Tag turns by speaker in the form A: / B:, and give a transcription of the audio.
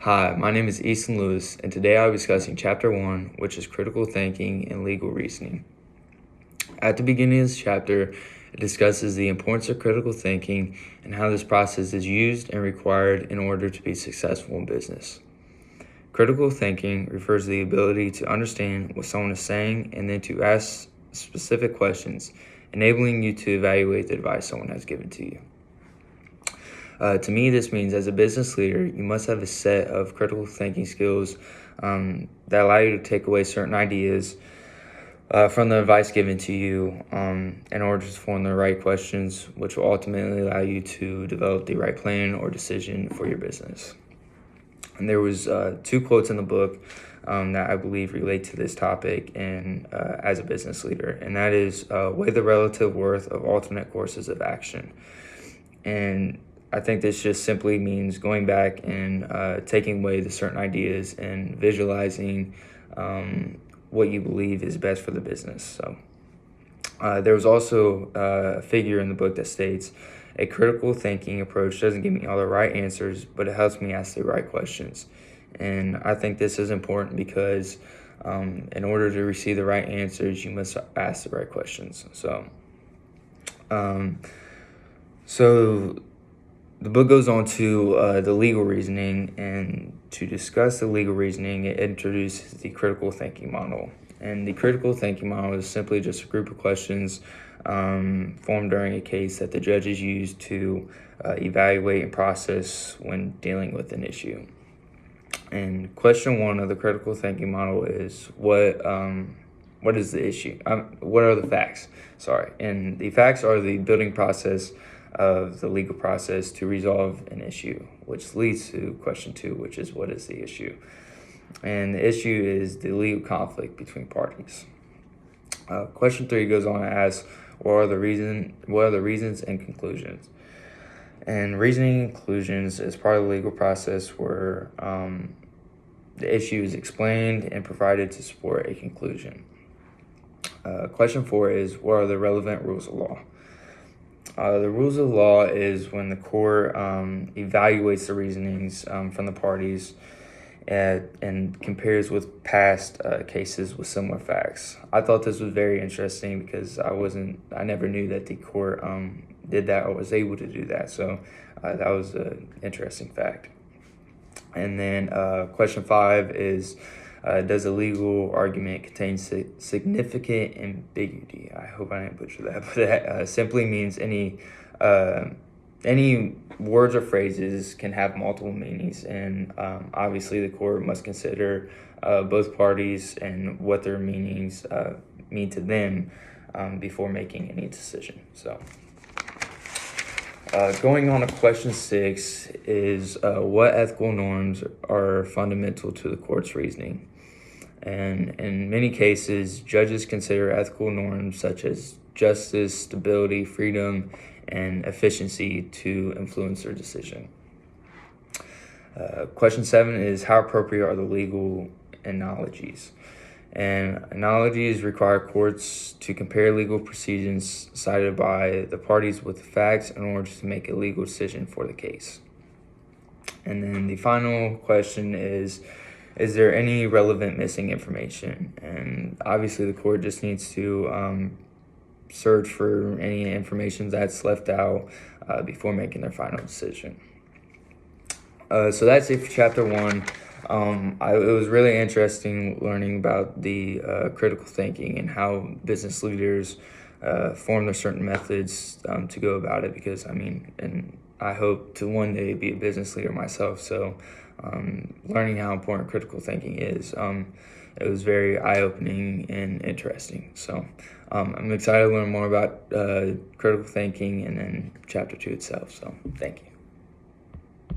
A: Hi, my name is Easton Lewis, and today I'll be discussing Chapter 1, which is Critical Thinking and Legal Reasoning. At the beginning of this chapter, it discusses the importance of critical thinking and how this process is used and required in order to be successful in business. Critical thinking refers to the ability to understand what someone is saying and then to ask specific questions, enabling you to evaluate the advice someone has given to you. To me, this means as a business leader, you must have a set of critical thinking skills that allow you to take away certain ideas from the advice given to you in order to form the right questions, which will ultimately allow you to develop the right plan or decision for your business. And there was two quotes in the book that I believe relate to this topic and as a business leader, and that is weigh the relative worth of alternate courses of action. And I think this just simply means going back and taking away the certain ideas and visualizing what you believe is best for the business. So there was also a figure in the book that states, a critical thinking approach doesn't give me all the right answers, but it helps me ask the right questions. And I think this is important because in order to receive the right answers, you must ask the right questions. So the book goes on to the legal reasoning, and to discuss the legal reasoning, it introduces the critical thinking model. And the critical thinking model is simply just a group of questions formed during a case that the judges use to evaluate and process when dealing with an issue. And question one of the critical thinking model is what is the issue? What are the facts? And the facts are the building process of the legal process to resolve an issue, which leads to question two, which is what is the issue? And the issue is the legal conflict between parties. Question three goes on to ask, what are the reasons and conclusions? And reasoning and conclusions is part of the legal process where the issue is explained and provided to support a conclusion. Question four is, what are the relevant rules of law? The rules of law is when the court evaluates the reasonings from the parties and compares with past cases with similar facts. I thought this was very interesting because I never knew that the court did that or was able to do that. So that was an interesting fact. And then question five is, does a legal argument contain significant ambiguity? I hope I didn't butcher that, but that simply means any words or phrases can have multiple meanings, and obviously the court must consider both parties and what their meanings mean to them before making any decision. So going on to question six is what ethical norms are fundamental to the court's reasoning. And in many cases, judges consider ethical norms such as justice, stability, freedom, and efficiency to influence their decision. Question seven is, how appropriate are the legal analogies? And analogies require courts to compare legal proceedings cited by the parties with the facts in order to make a legal decision for the case. And then the final question is there any relevant missing information? And obviously the court just needs to search for any information that's left out before making their final decision. So that's it for chapter one. It was really interesting learning about the critical thinking and how business leaders form their certain methods to go about it, because and I hope to one day be a business leader myself. So learning how important critical thinking is, it was very eye-opening and interesting. So I'm excited to learn more about critical thinking and then chapter two itself. So thank you.